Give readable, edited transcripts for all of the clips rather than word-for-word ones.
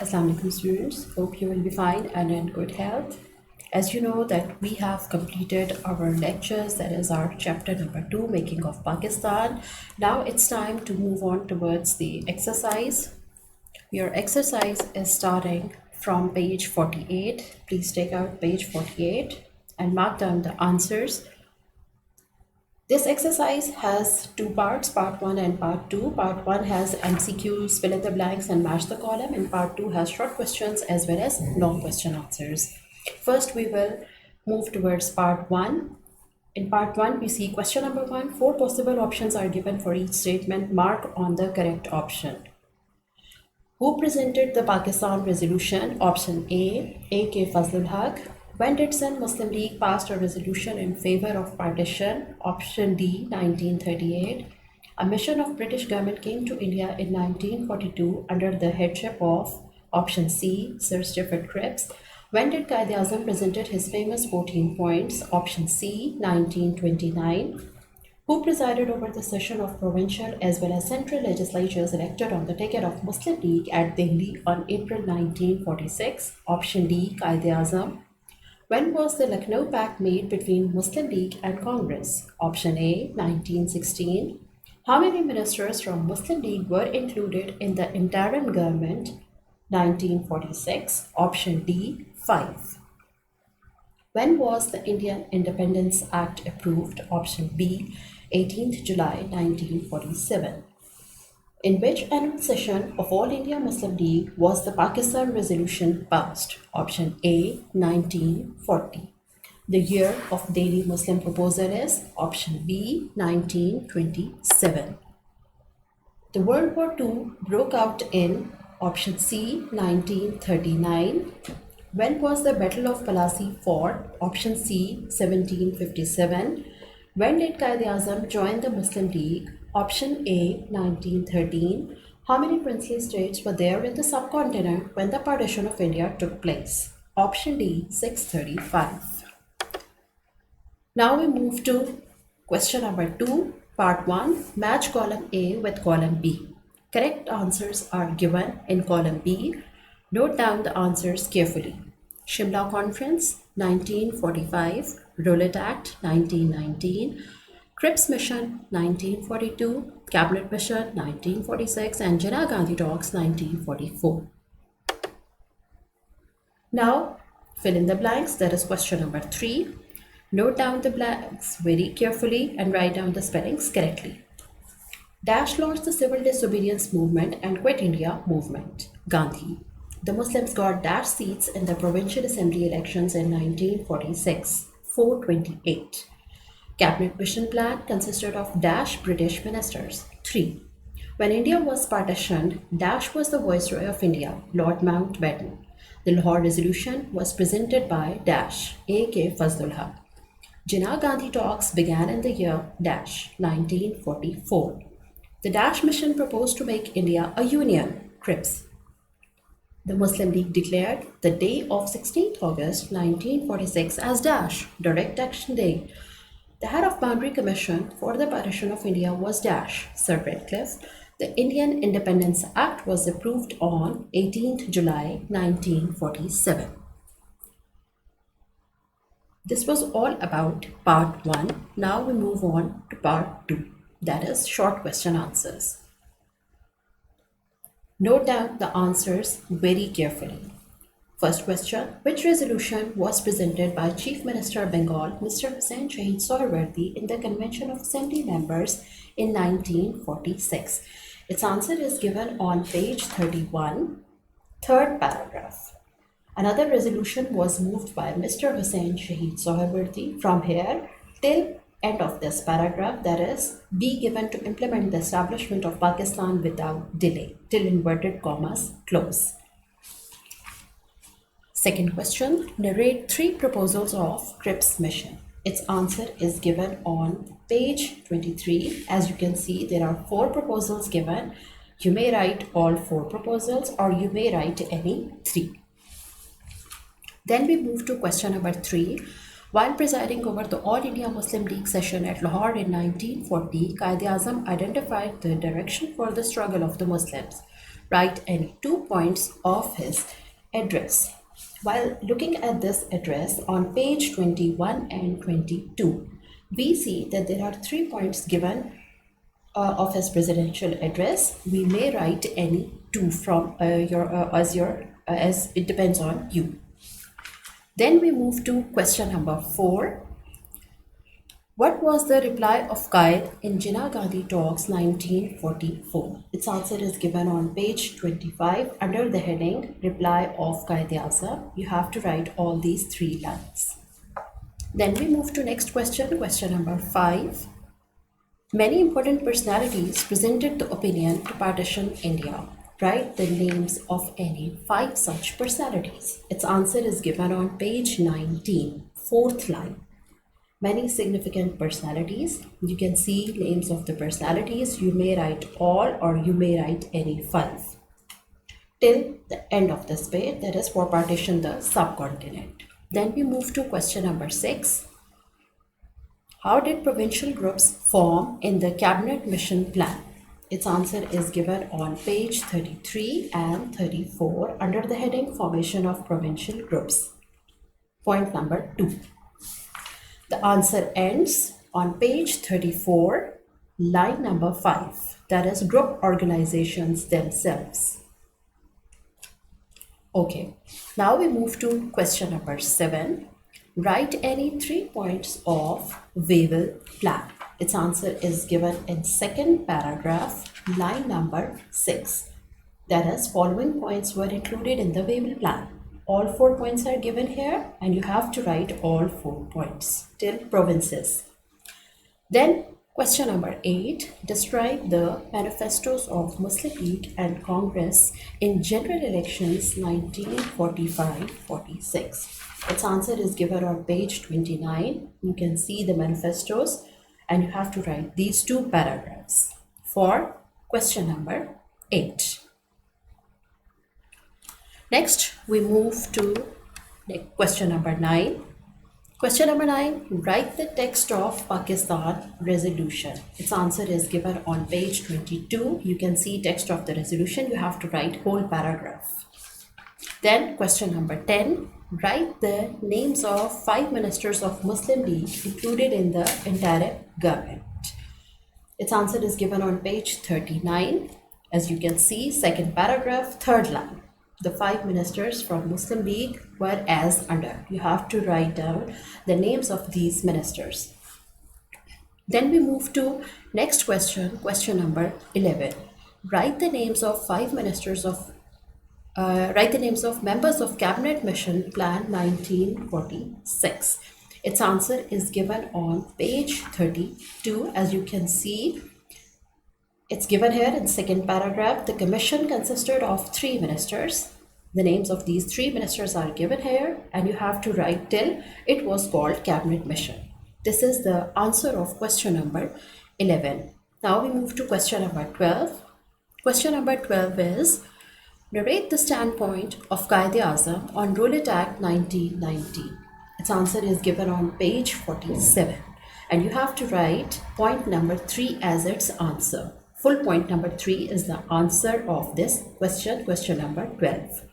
Assalamu alaikum students, hope you will be fine and in good health. As you know that we have completed our lectures, that is our chapter number 2, Making of Pakistan. Now it's time to move on towards the exercise. Your exercise is starting from page 48. Please take out page 48 and mark down the answers. This exercise has two parts, part 1 and part 2. Part 1 has MCQs, fill in the blanks and match the column, and part 2 has short questions as well as long question answers. First, we will move towards part 1. In part 1, we see question number 1. 4 possible options are given for each statement. Mark on the correct option. Who presented the Pakistan resolution? Option A. A.K. Fazlul Haq. When did Sun Muslim League pass a resolution in favor of partition? Option D. 1938. A mission of British government came to India in 1942 under the headship of option C. Sir Stafford Cripps. When did Quaid-e-Azam presented his famous 14 points? Option C. 1929. Who presided over the session of provincial as well as central legislatures elected on the ticket of Muslim League at Delhi on April 1946? Option D. Quaid-e-Azam. When was the Lucknow Pact made between Muslim League and Congress? Option A. 1916. How many ministers from Muslim League were included in the interim government? 1946. Option D. 5. When was the Indian Independence Act approved? Option B. 18th July 1947. In which annual session of All India Muslim League was the Pakistan resolution passed? Option A. 1940. The year of Delhi Muslim proposal is option B. 1927. The World War II broke out in option C. 1939. When was the Battle of Plassey fought? Option C. 1757. When did Quaid-e-Azam join the Muslim League? Option A. 1913. How many princely states were there in the subcontinent when the partition of India took place? Option D. 635. Now we move to question number 2, part 1. Match column A with column B. Correct answers are given in column B. Note down the answers carefully. Shimla Conference 1945, Rowlatt Act 1919, Cripps Mission 1942, Cabinet Mission 1946, and Jinnah Gandhi Talks 1944. Now fill in the blanks. That is question number 3. Note down the blanks very carefully and write down the spellings correctly. Dash launched the civil disobedience movement and Quit India movement. Gandhi. The Muslims got dash seats in the provincial assembly elections in 1946, 428. Cabinet mission plan consisted of dash British ministers. 3. When India was partitioned, dash was the Viceroy of India, Lord Mountbatten. The Lahore resolution was presented by dash A.K. Fazlul Haq. Jinnah Gandhi talks began in the year dash 1944. The dash mission proposed to make India a union, Cripps. The Muslim League declared the day of 16th August 1946 as dash Direct Action Day. The head of Boundary Commission for the partition of India was dash Sir Radcliffe. The Indian Independence Act was approved on 18th July 1947. This was all about part 1. Now we move on to part 2, that is short question answers. Note down the answers very carefully. First question, which resolution was presented by Chief Minister of Bengal, Mr. Hussain Shahid Sohrawardy, in the Convention of Assembly Members in 1946? Its answer is given on page 31, third paragraph. Another resolution was moved by Mr. Hussain Shahid Sohrawardy from here till end of this paragraph, that is, be given to implement the establishment of Pakistan without delay, till inverted commas close. Second question, narrate 3 proposals of Cripps mission. Its answer is given on page 23. As you can see, there are 4 proposals given. You may write all 4 proposals or you may write any 3. Then we move to question number 3. While presiding over the All India Muslim League session at Lahore in 1940, Quaid-e-Azam identified the direction for the struggle of the Muslims. write any 2 points of his address. While looking at this address on page 21 and 22, we see that there are 3 points given of his presidential address. We may write any 2 from as it depends on you. Then we move to question number 4. What was the reply of Qaid in Jinnah Gandhi Talks 1944? Its answer is given on page 25 under the heading Reply of Qaid-e-Azam. You have to write all these 3 lines. Then we move to next question, question number 5. Many important personalities presented the opinion to partition India. Write the names of any 5 such personalities. Its answer is given on page 19, 4th line. Many significant personalities. You can see names of the personalities. You may write all or you may write any 5 till the end of this page, that is for partition the subcontinent. Then we move to question number 6. How did provincial groups form in the cabinet mission plan? Its answer is given on page 33 and 34 under the heading Formation of Provincial Groups. Point number 2. The answer ends on page 34, line number 5, that is group organizations themselves. Okay, now we move to question number 7. Write any 3 points of Wavell plan. Its answer is given in second paragraph, line number 6. That is, following points were included in the Wavell plan. All 4 points are given here and you have to write all 4 points till provinces. Then question number 8. Describe the manifestos of Muslim League and Congress in general elections 1945-46. Its answer is given on page 29. You can see the manifestos and you have to write these 2 paragraphs for question number 8. Next, we move to question number 9. Question number 9, write the text of Pakistan resolution. Its answer is given on page 22. You can see text of the resolution. You have to write whole paragraph. Then question number 10, write the names of 5 ministers of Muslim League included in the entire government. Its answer is given on page 39. As you can see, second paragraph, 3rd line. The 5 ministers from Muslim League were as under. You have to write down the names of these ministers. Then we move to next question, question number 11. Write the names of 5 ministers of members of Cabinet Mission Plan 1946. Its answer is given on page 32. As you can see, it's given here in second paragraph. The commission consisted of 3 ministers. The names of these 3 ministers are given here and you have to write till it was called Cabinet Mission. This is the answer of question number 11. Now we move to question number 12. Question number 12 is, narrate the standpoint of Qaid-e-Azam on Rowlatt Act 1990. Its answer is given on page 47 and you have to write point number 3 as its answer. Full point number 3 is the answer of this question, question number 12.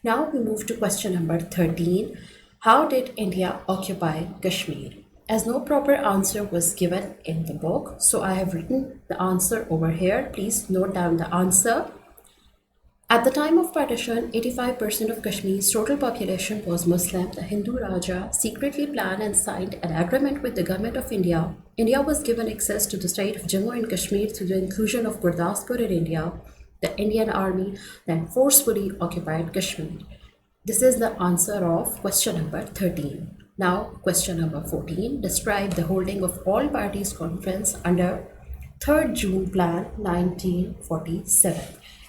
Now we move to question number 13. How did India occupy Kashmir? As no proper answer was given in the book, so I have written the answer over here. Please note down the answer. At the time of partition, 85% of Kashmir's total population was Muslim. The Hindu Raja secretly planned and signed an agreement with the government of India. India was given access to the state of Jammu and Kashmir through the inclusion of Gurdaspur in India. The Indian army then forcefully occupied Kashmir. This is the answer of question number 13. Now question number 14. Describe the holding of all parties conference under 3rd June Plan 1947.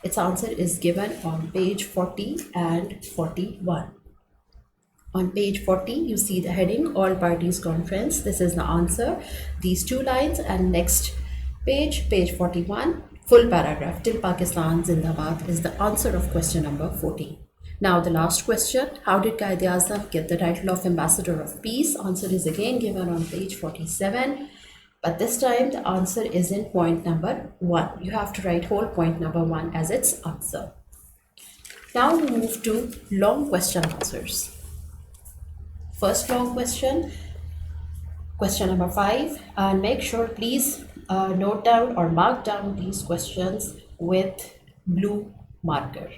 Its answer is given on page 40 and 41. On page 40, you see the heading All Parties Conference. This is the answer. These 2 lines and next page, page 41, full paragraph till Pakistan Zindabad is the answer of question number 14. Now the last question. How did Qaid-e-Azam get the title of Ambassador of Peace? Answer is again given on page 47. But this time the answer is in point number 1. You have to write whole point number 1 as its answer. Now we move to long question answers. First long question, question number 5, and make sure please note down or mark down these questions with blue marker.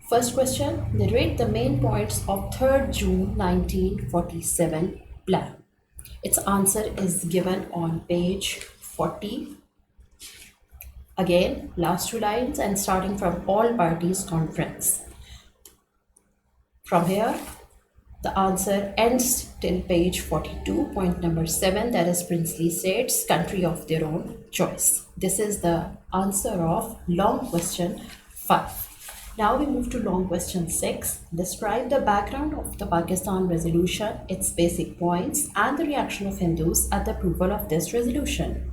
First question, narrate the main points of 3rd June 1947 plan. Its answer is given on page 40. Again, last 2 lines and starting from all parties conference. From here, the answer ends till page 42, point number 7, that is princely states, country of their own choice. This is the answer of long question 5. Now we move to long question 6. Describe the background of the Pakistan resolution, its basic points, and the reaction of Hindus at the approval of this resolution.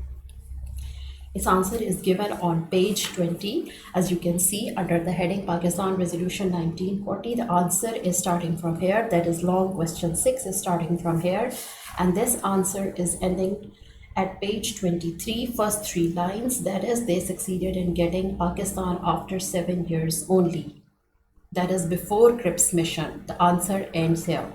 Its answer is given on page 20. As you can see under the heading Pakistan Resolution 1940, the answer is starting from here. That is long question 6 is starting from here. And this answer is ending at page 23, first 3 lines. That is, they succeeded in getting Pakistan after 7 years only. That is before Cripps mission. The answer ends here.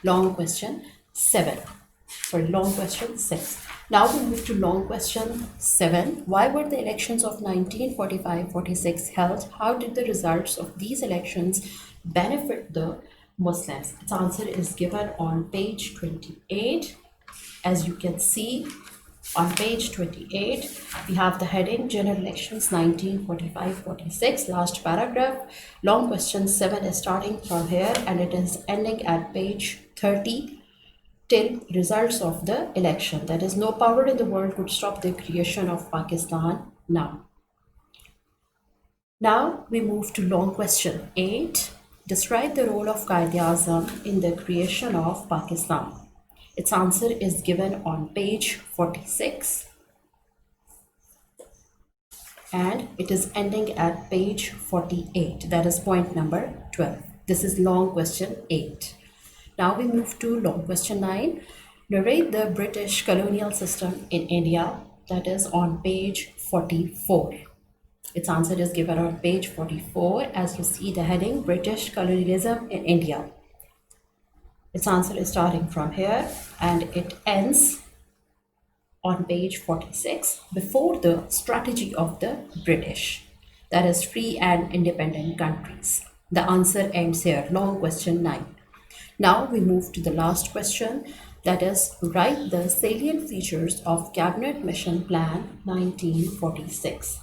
Long question 7. Sorry, long question 6. Now we move to long question 7. Why were the elections of 1945-46 held? How did the results of these elections benefit the Muslims? Its answer is given on page 28. As you can see, on page 28, we have the heading General Elections 1945-46, last paragraph. Long question 7 is starting from here and it is ending at page 30. Till results of the election. That is, no power in the world could stop the creation of Pakistan now. Now we move to long question 8. Describe the role of Quaid-e-Azam in the creation of Pakistan. Its answer is given on page 46 and it is ending at page 48. That is point number 12. This is long question 8. Now we move to long question 9. Narrate the British colonial system in India. That is on page 44. Its answer is given on page 44 as you see the heading British colonialism in India. Its answer is starting from here and it ends on page 46 before the strategy of the British. That is free and independent countries. The answer ends here. Long question 9. Now we move to the last question, that is, write the salient features of Cabinet Mission Plan 1946.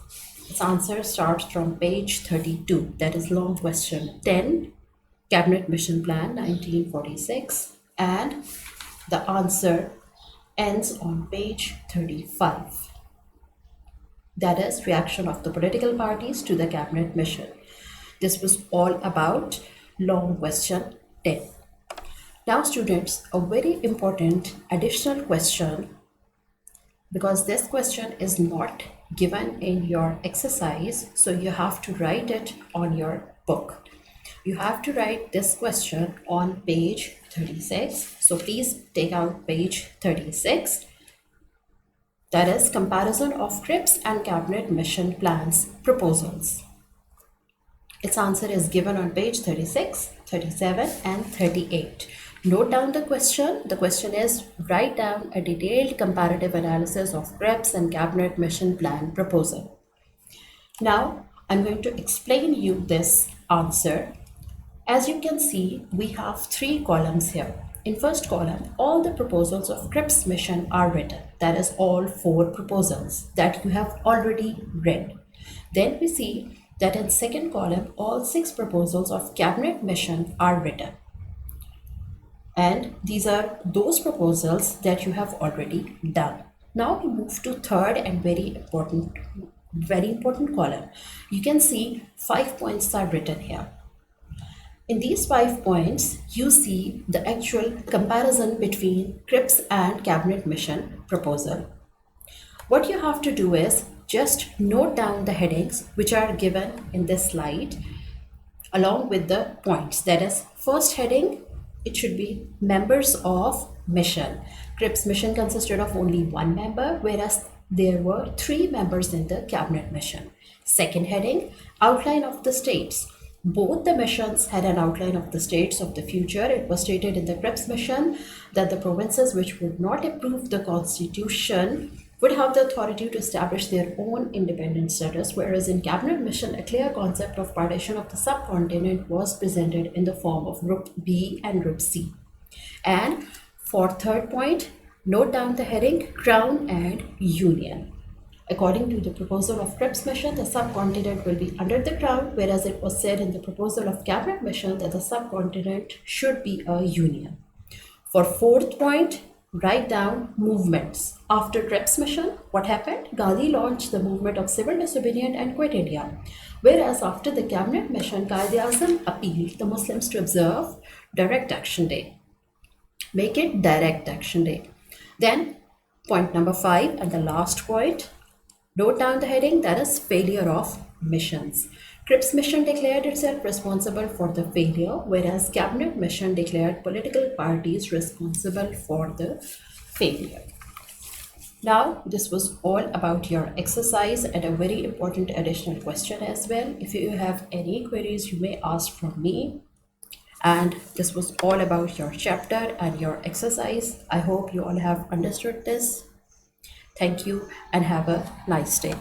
Its answer starts from page 32. That is long question 10, Cabinet Mission Plan 1946, and the answer ends on page 35. That is reaction of the political parties to the Cabinet Mission. This was all about long question 10. Now students, a very important additional question, because this question is not given in your exercise, so you have to write it on your book. You have to write this question on page 36. So please take out page 36. That is comparison of Cripps and Cabinet Mission Plans proposals. Its answer is given on page 36, 37 and 38. Note down the question. The question is, write down a detailed comparative analysis of Cripps and Cabinet Mission Plan proposal. Now, I'm going to explain you this answer. As you can see, we have 3 columns here. In first column, all the proposals of Cripps mission are written. That is all 4 proposals that you have already read. Then we see that in second column, all 6 proposals of Cabinet Mission are written. And these are those proposals that you have already done. Now we move to third and very important column. You can see 5 points are written here. In these 5 points, you see the actual comparison between Cripps and Cabinet Mission proposal. What you have to do is just note down the headings which are given in this slide along with the points. That is, first heading, it should be members of mission. Cripps mission consisted of only one member, whereas there were three members in the cabinet mission. Second heading, outline of the states. Both the missions had an outline of the states of the future. It was stated in the Cripps mission that the provinces which would not approve the constitution would have the authority to establish their own independent status, whereas in cabinet mission, a clear concept of partition of the subcontinent was presented in the form of Group B and Group C. And for third point, note down the heading Crown and Union. According to the proposal of Cripps mission, the subcontinent will be under the Crown, whereas it was said in the proposal of Cabinet mission that the subcontinent should be a union. For fourth point, write down movements. After Cripps mission, what happened? Gandhi launched the movement of civil disobedience and quit India. Whereas after the Cabinet mission, Quaid-e-Azam appealed the Muslims to observe Direct Action Day. Make it Direct Action Day. Then point number 5 and the last point, note down the heading, that is failure of missions. Cripps mission declared itself responsible for the failure, whereas Cabinet mission declared political parties responsible for the failure. Now, this was all about your exercise and a very important additional question as well. If you have any queries, you may ask from me. And this was all about your chapter and your exercise. I hope you all have understood this. Thank you and have a nice day.